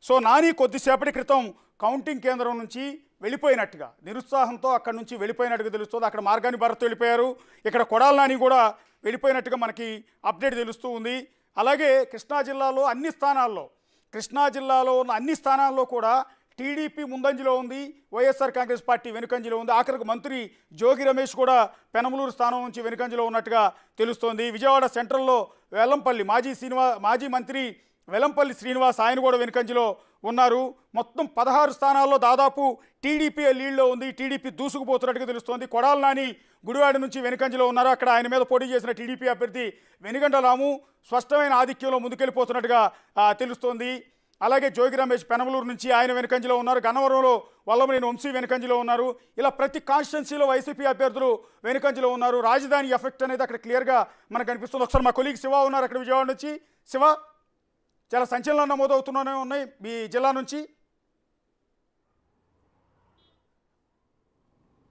So Nani కొద్దిసేపటి క్రితం counting కేంద్రం నుంచి వెళ్ళిపోయినట్టుగా నిరుత్సాహంతో అక్కడ నుంచి వెళ్ళిపోయినట్టుగా తెలుస్తుంది. అక్కడ మార్గాని భరత్ వెళ్ళిపోయారు. ఇక్కడ కొడాల నాని కూడా వెళ్ళిపోయినట్టుగా మనకి అప్డేట్ తెలుస్తూ ఉంది. అలాగే కృష్ణా జిల్లాలో ఉన్న అన్ని స్థానాల్లో కూడా టీడీపీ ముందంజలో ఉంది, వైఎస్ఆర్ కాంగ్రెస్ పార్టీ వెనుకంజలో ఉంది. ఆఖరికి మంత్రి జోగి రమేష్ కూడా పెనమలూరు స్థానం నుంచి వెనుకంజలో ఉన్నట్టుగా తెలుస్తోంది. విజయవాడ సెంట్రల్లో వెల్లంపల్లి మాజీ మంత్రి వెల్లంపల్లి శ్రీనివాస్ ఆయన కూడా వెనుకంజలో ఉన్నారు. మొత్తం 16 స్థానాల్లో దాదాపు టీడీపీ లీడ్లో ఉంది. టీడీపీ దూసుకుపోతున్నట్టుగా తెలుస్తోంది. కొడాల నాని గుడివాడ నుంచి వెనుకంజలో ఉన్నారు. అక్కడ ఆయన మీద పోటీ చేసిన టీడీపీ అభ్యర్థి వెనుగండ్ల రాము స్పష్టమైన ఆధిక్యంలో ముందుకెళ్ళిపోతున్నట్టుగా తెలుస్తోంది. అలాగే జోగి రమేష్ పెనమలూరు నుంచి ఆయన వెనుకంజలో ఉన్నారు. గన్నవరంలో వల్లభనేని వంశీ వెనుకంజలో ఉన్నారు. ఇలా ప్రతి కాన్స్టిట్యున్సీలో వైసీపీ అభ్యర్థులు వెనుకంజలో ఉన్నారు. రాజధాని ఎఫెక్ట్ అనేది అక్కడ క్లియర్గా మనకు కనిపిస్తుంది. ఒకసారి మా కొలీగ్ శివ ఉన్నారు అక్కడ విజయవాడ నుంచి. శివ, చాలా సంచలనం నమోదవుతూనే ఉన్నాయి మీ జిల్లా నుంచి.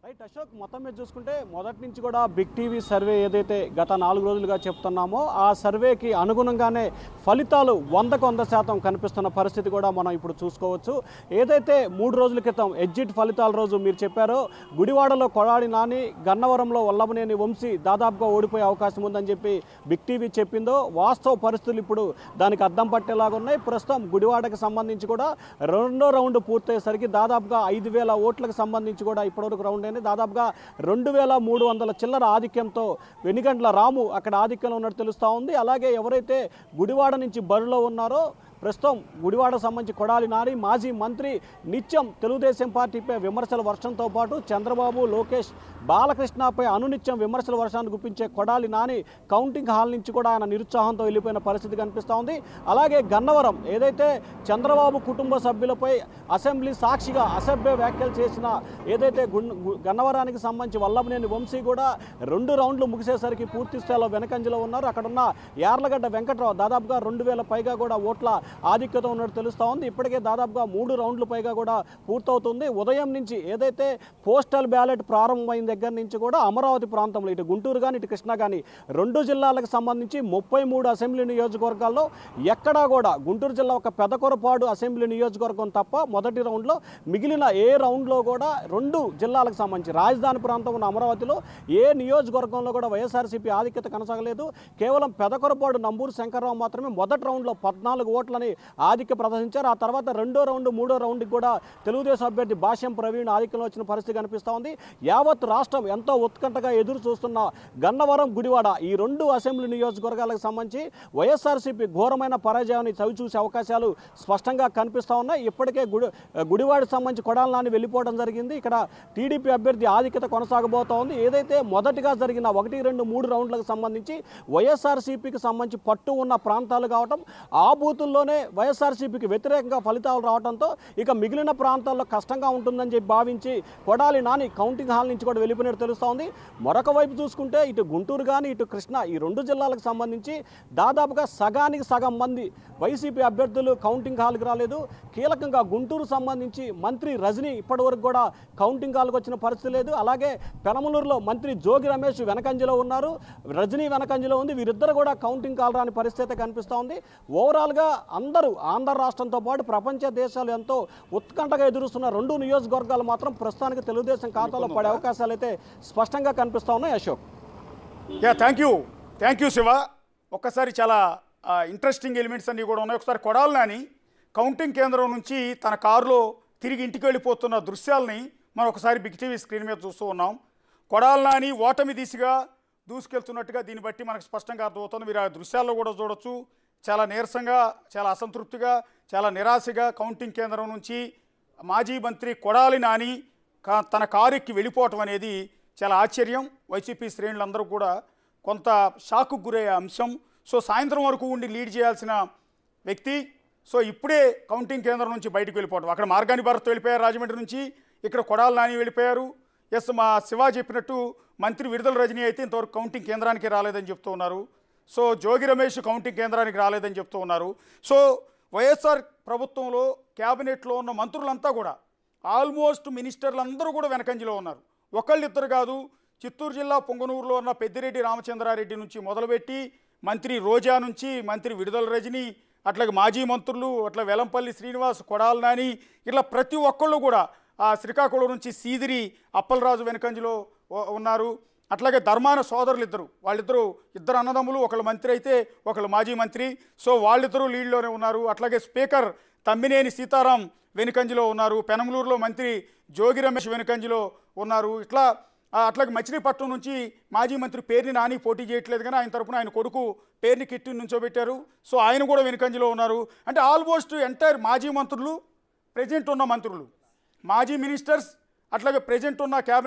రైట్ అశోక్, మొత్తం మీద చూసుకుంటే మొదటి నుంచి కూడా బిగ్ టీవీ సర్వే ఏదైతే గత 4 రోజులుగా చెప్తున్నామో ఆ సర్వేకి అనుగుణంగానే ఫలితాలు 100% కనిపిస్తున్న పరిస్థితి కూడా మనం ఇప్పుడు చూసుకోవచ్చు. ఏదైతే 3 రోజుల క్రితం ఎగ్జిట్ ఫలితాల రోజు మీరు చెప్పారో గుడివాడలో కొడాలి నాని, గన్నవరంలో వల్లభనేని వంశీ దాదాపుగా ఓడిపోయే అవకాశం ఉందని చెప్పి బిగ్ టీవీ చెప్పిందో వాస్తవ పరిస్థితులు ఇప్పుడు దానికి అద్దం పట్టేలాగా ఉన్నాయి. ప్రస్తుతం గుడివాడకి సంబంధించి కూడా రెండో రౌండ్ పూర్తయ్యేసరికి దాదాపుగా 5,000 ఓట్లకు సంబంధించి కూడా ఇప్పటివరకు రౌండ్ అయినా దాదాపుగా 2,300 చిల్లర ఆధిక్యంతో వెనుగండ్ల రాము అక్కడ ఆధిక్యంలో ఉన్నట్టు తెలుస్తూ ఉంది. అలాగే ఎవరైతే గుడివాడ నుంచి బరిలో ఉన్నారో ప్రస్తుతం గుడివాడ సంబంధించి కొడాలి నాని మాజీ మంత్రి నిత్యం తెలుగుదేశం పార్టీపై విమర్శల వర్షంతో పాటు చంద్రబాబు, లోకేష్, బాలకృష్ణపై అనునిత్యం విమర్శల వర్షాన్ని గుప్పించే కొడాలి నాని కౌంటింగ్ హాల్ నుంచి కూడా ఆయన నిరుత్సాహంతో వెళ్ళిపోయిన పరిస్థితి కనిపిస్తూ ఉంది. అలాగే గన్నవరం ఏదైతే చంద్రబాబు కుటుంబ సభ్యులపై అసెంబ్లీ సాక్షిగా అసభ్య వ్యాఖ్యలు చేసిన ఏదైతే గన్నవరానికి సంబంధించి వల్లభనేని వంశీ కూడా 2 రౌండ్లు ముగిసేసరికి పూర్తి స్థాయిలో వెనకంజలో ఉన్నారు. అక్కడున్న యార్లగడ్డ వెంకట్రావు దాదాపుగా 2,000 పైగా కూడా ఓట్ల ఆధిక్యత ఉన్నట్టు తెలుస్తూ ఉంది. ఇప్పటికే దాదాపుగా 3 రౌండ్లు పైగా కూడా పూర్తవుతుంది. ఉదయం నుంచి ఏదైతే పోస్టల్ బ్యాలెట్ ప్రారంభమైన దగ్గర నుంచి కూడా అమరావతి ప్రాంతంలో ఇటు గుంటూరు కానీ ఇటు కృష్ణా కానీ 2 జిల్లాలకు సంబంధించి 33 అసెంబ్లీ నియోజకవర్గాల్లో ఎక్కడా కూడా గుంటూరు జిల్లా ఒక పెదకొరపాడు అసెంబ్లీ నియోజకవర్గం తప్ప మొదటి రౌండ్లో మిగిలిన ఏ రౌండ్లో కూడా 2 జిల్లాలకు సంబంధించి రాజధాని ప్రాంతం ఉన్న అమరావతిలో ఏ నియోజకవర్గంలో కూడా వైఎస్ఆర్సీపీ ఆధిక్యత కొనసాగలేదు. కేవలం పెదకొరపాడు నంబూరు శంకర్రావు మాత్రమే మొదటి రౌండ్లో 14 ఓట్లని ఆధిక్య ప్రదర్శించారు. ఆ తర్వాత రెండో రౌండ్, మూడో రౌండ్కి కూడా తెలుగుదేశం అభ్యర్థి భాష్యం ప్రవీణ్ ఆధిక్యంలో వచ్చిన పరిస్థితి కనిపిస్తూ ఉంది. యావత్ రాష్ట్రం ఎంతో ఉత్కంఠగా ఎదురు చూస్తున్న గన్నవరం, గుడివాడ ఈ 2 అసెంబ్లీ నియోజకవర్గాలకు సంబంధించి వైఎస్ఆర్సీపీ ఘోరమైన పరాజయాన్ని చవిచూసే అవకాశాలు స్పష్టంగా కనిపిస్తూ ఉన్నాయి. ఇప్పటికే గుడివాడకు సంబంధించి కొడాలి నాని వెళ్ళిపోవడం జరిగింది. ఇక్కడ టీడీపీ అభ్యర్థి ఆధిక్యత కొనసాగబోతూ ఉంది. ఏదైతే మొదటిగా జరిగిన 1, 2, 3 రౌండ్లకు సంబంధించి వైఎస్ఆర్సీపీకి సంబంధించి పట్టు ఉన్న ప్రాంతాలు కావటం, ఆ బూతుల్లోనే వైఎస్ఆర్సీపీకి వ్యతిరేకంగా ఫలితాలు రావడంతో ఇక మిగిలిన ప్రాంతాల్లో కష్టంగా ఉంటుందని చెప్పి భావించి కొడాలి నాని కౌంటింగ్ హాల్ నుంచి కూడా వెళ్ళిపోయినట్టు తెలుస్తూ ఉంది. మరొక వైపు చూసుకుంటే ఇటు గుంటూరు కానీ ఇటు కృష్ణా ఈ 2 జిల్లాలకు సంబంధించి దాదాపుగా సగానికి సగం మంది వైసీపీ అభ్యర్థులు కౌంటింగ్ హాల్కి రాలేదు. కీలకంగా గుంటూరు సంబంధించి మంత్రి రజనీ ఇప్పటివరకు కూడా కౌంటింగ్ హాల్కి వచ్చిన పరిస్థితి లేదు. అలాగే పెనమలూరులో మంత్రి జోగి రమేష్ వెనకంజలో ఉన్నారు, రజనీ వెనకంజలో ఉంది. వీరిద్దరు కూడా కౌంటింగ్ హాల్ రాని పరిస్థితి కనిపిస్తూ ఉంది. ఓవరాల్గా అందరూ ఆంధ్ర రాష్ట్రంతో పాటు ప్రపంచ దేశాలు ఎంతో ఉత్కంఠగా ఎదురుస్తున్న 2 నియోజకవర్గాలు మాత్రం ప్రస్తుతానికి తెలుగుదేశం ఖాతాలో పడే అవకాశాలు అయితే స్పష్టంగా కనిపిస్తూ ఉన్నాయి. Ashok, thank you Shiva. ఒక్కసారి చాలా ఇంట్రెస్టింగ్ ఎలిమెంట్స్ అన్నీ కూడా ఉన్నాయి. ఒకసారి కొడాలి నాని కౌంటింగ్ కేంద్రం నుంచి తన కారులో తిరిగి ఇంటికి వెళ్ళిపోతున్న దృశ్యాలని మనం ఒకసారి బిగ్ టీవీ స్క్రీన్ మీద చూస్తూ ఉన్నాం. కొడాలి నాని ఓటమి దిశగా దూసుకెళ్తున్నట్టుగా దీన్ని బట్టి మనకు స్పష్టంగా అర్థమవుతుంది. మీరు ఆ దృశ్యాల్లో కూడా చూడొచ్చు. చాలా నీరసంగా, చాలా అసంతృప్తిగా, చాలా నిరాశగా కౌంటింగ్ కేంద్రం నుంచి మాజీ మంత్రి కొడాలి నాని తన కారుకి వెళ్ళిపోవటం అనేది చాలా ఆశ్చర్యం. వైసీపీ శ్రేణులందరూ కూడా కొంత షాక్కు గురయ్యే అంశం. సో సాయంత్రం వరకు ఉండి లీడ్ చేయాల్సిన వ్యక్తి సో ఇప్పుడే కౌంటింగ్ కేంద్రం నుంచి బయటకు వెళ్ళిపోవటం. అక్కడ మార్గాని భరత్ వెళ్ళిపోయారు రాజమండ్రి నుంచి, ఇక్కడ కొడాలి నాని వెళ్ళిపోయారు. ఎస్, మా శివ చెప్పినట్టు మంత్రి విడుదల రజనీ అయితే ఇంతవరకు కౌంటింగ్ కేంద్రానికి రాలేదని చెప్తూ ఉన్నారు. సో జోగి రమేష్ కౌంటింగ్ కేంద్రానికి రాలేదని చెప్తూ ఉన్నారు. సో వైఎస్ఆర్ ప్రభుత్వంలో క్యాబినెట్లో ఉన్న మంత్రులంతా కూడా ఆల్మోస్ట్ మినిస్టర్లందరూ కూడా వెనకంజలో ఉన్నారు. ఒకళ్ళిద్దరు కాదు. చిత్తూరు జిల్లా పొంగనూరులో ఉన్న పెద్దిరెడ్డి రామచంద్రారెడ్డి నుంచి మొదలుపెట్టి మంత్రి రోజా నుంచి మంత్రి విడుదల రజనీ, అట్లాగే మాజీ మంత్రులు, అట్లా వెలంపల్లి శ్రీనివాస్, కొడాలి నాని, ఇట్లా ప్రతి ఒక్కళ్ళు కూడా ఆ శ్రీకాకుళం నుంచి సీదిరి అప్పలరాజు వెనుకంజలో ఉన్నారు. అట్లాగే ధర్మాన సోదరులు ఇద్దరు అన్నదమ్ములు, ఒకళ్ళు మంత్రి అయితే ఒకళ్ళు మాజీ మంత్రి. సో వాళ్ళిద్దరూ లీడ్లోనే ఉన్నారు. అట్లాగే స్పీకర్ తమ్మినేని సీతారాం వెనుకంజలో ఉన్నారు. పెనమలూరులో మంత్రి జోగి రమేష్ వెనుకంజలో ఉన్నారు. అట్లాగే మచిలీపట్నం నుంచి మాజీ మంత్రి పేర్ని నాని పోటీ చేయట్లేదు, కానీ ఆయన తరపున ఆయన కొడుకు పేర్ని కిట్టి నుంచోబెట్టారు. సో ఆయన కూడా వెనుకంజలో ఉన్నారు. అంటే ఆల్మోస్ట్ ఎంటైర్ మాజీ మంత్రులు, ప్రజెంట్ ఉన్న మంత్రులు, మాజీ మినిస్టర్స్, అట్లాగే ప్రజెంట్ ఉన్న క్యాబినెట్